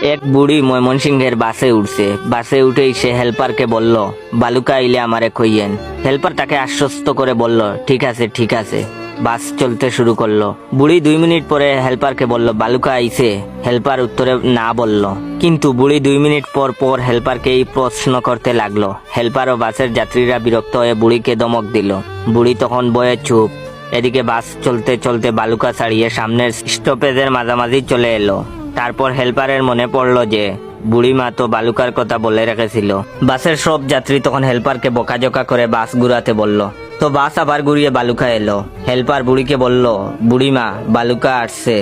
এক বুড়ি ময়মনসিংহের বাসে উঠছে। বাসে উঠেই সে হেল্পারকে বলল, বালুকা আইলে আমারে কইয়েন। হেল্পার তাকে আশ্বস্ত করে বলল, ঠিক আছে ঠিক আছে। বাস চলতে শুরু করলো। বুড়ি 2 মিনিট পরে হেল্পারকে বলল, বালুকা আইছে? হেল্পার উত্তরে না বলল। কিন্তু বুড়ি 2 মিনিট পর পর হেল্পারকে এই প্রশ্ন করতে লাগলো। হেল্পার ও বাসের যাত্রীরা বিরক্ত হয়ে বুড়িকে ধমক দিল। বুড়ি তখন বয়ে চুপ। এদিকে বাস চলতে চলতে বালুকা ছাড়িয়ে সামনের স্টপেজের মাঝামাঝি চলে এলো। তারপর হেল্পারের মনে পড়লো যে বুড়িমা তো বালুকার কথা বলে রেখেছিল। বাসের সব যাত্রী তখন হেল্পারকে বকাঝকা করে বাস ঘুরাতে বলল। তো বাস আবার ঘুরিয়ে বালুকা এলো। হেল্পার বুড়িকে বলল, বুড়িমা বালুকা আসছে,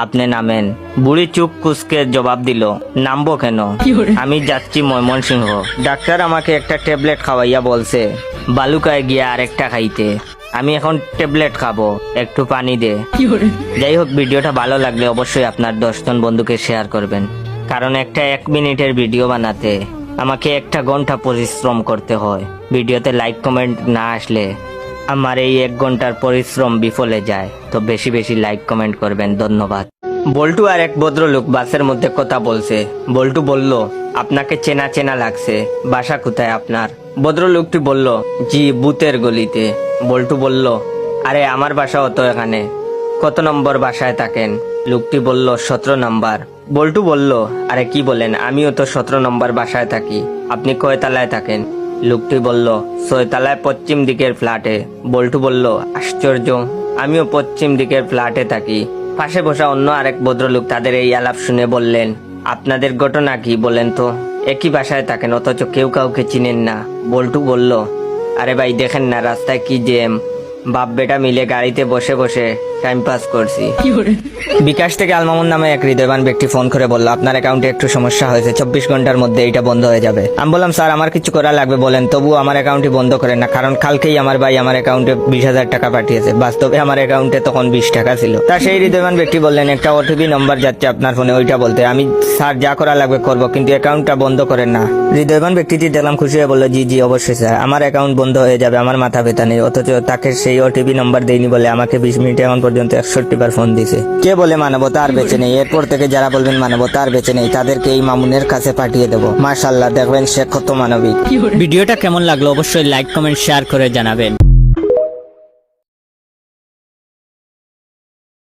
আপনি নামেন। বুড়ি চুপ কুসকে জবাব দিল, নামবো কেন? আমি যাচ্ছি ময়মনসিংহ। ডাক্তার আমাকে একটা ট্যাবলেট খাওয়াইয়া বলছে বালুকায় গিয়ে আরেকটা খাইতে। আমি এখন ট্যাবলেট খাবো, একটু পানি দে। যাই হোক, ভিডিওটা ভালো লাগলে অবশ্যই আপনার 10 জন বন্ধুকে শেয়ার করবেন, কারণ একটা 1 মিনিটের ভিডিও বানাতে আমাকে 1 ঘন্টা পরিশ্রম করতে হয়। ভিডিওতে লাইক কমেন্ট না আসলে আমার এই 1 ঘন্টার পরিশ্রম বিফলে যায়। তো বেশি বেশি লাইক কমেন্ট করবেন, ধন্যবাদ। বল্টু আর এক ভদ্রলোক বাসের মধ্যে কথা বলছে। বল্টু বলল, আপনাকে চেনা চেনা লাগছে, বাসা কোথায় আপনার? ভদ্রলোকটি বলল, জি বুতের গলিতে। বল্টু বলল, আরে আমার বাসাও তো এখানে। কত নম্বর বাসায় থাকেন? লোকটি বলল, 17 নম্বর। বল্টু বলল, আরে কি বলেন, আমিও তো 17 নম্বর বাসায় থাকি। আপনি কয় তলায় থাকেন? লোকটি বলল, 6 তলায় পশ্চিম দিকের ফ্ল্যাটে। বল্টু বলল, আশ্চর্য, আমিও পশ্চিম দিকের ফ্ল্যাটে থাকি। পাশে বসা অন্য আরেক ভদ্রলোক তাদের এই আলাপ শুনে বললেন, আপনাদের ঘটনা কি বলেন তো? একই বাসায় থাকেন অথচ কেউ কাউকে চিনেন না। বল্টু বলল, আরে ভাই দেখেন না রাস্তায় কি জ্যাম, বাপ বেটা মিলে গাড়িতে বসে বসে টাইম পাস করছি। বিকাশ থেকে আলমামুন নামে এক হৃদয়বান ব্যক্তি ফোন করে বলল, আপনার অ্যাকাউন্টে একটু সমস্যা হয়েছে, 24 ঘন্টার মধ্যে এটা বন্ধ হয়ে যাবে। আমি বললাম, স্যার আমার কিছু করা লাগবে বলেন, তবুও আমার অ্যাকাউন্টে বন্ধ করেন না, কারণ কালকেই আমার ভাই আমার অ্যাকাউন্টে 20,000 টাকা পাঠিয়েছে। বাস্তবে আমার অ্যাকাউন্টে তখন 20 টাকা ছিল। তা সেই হৃদয়বান ব্যক্তি বললেন, একটা ওটিপি নম্বর যাচ্ছে আপনার ফোনে, ওইটা বলতে। আমি স্যার যা করা লাগবে করবো, কিন্তু অ্যাকাউন্টটা বন্ধ করেন না। হৃদয়বান ব্যক্তিটি দেখলাম খুশি হয়ে বললো, জি জি অবশ্যই স্যার, আমার অ্যাকাউন্ট বন্ধ হয়ে যাবে, আমার মাথা ব্যথা নেই। অথচ তাকে সেই ওটিপি নম্বর দেয়নি বলে আমাকে 20 মিনিটে এখন পর্যন্ত 61 বার ফোন দিছে। কে বলে মানবতা আর বেঁচে নেই? এরপর থেকে যারা বলবেন মানবতা আর বেঁচে নেই, তাদেরকে এই মামুনের কাছে পাঠিয়ে দেবো। মাশাআল্লাহ, দেখবেন সে কত মানবিক। ভিডিওটা কেমন লাগলো অবশ্যই লাইক কমেন্ট শেয়ার করে জানাবেন।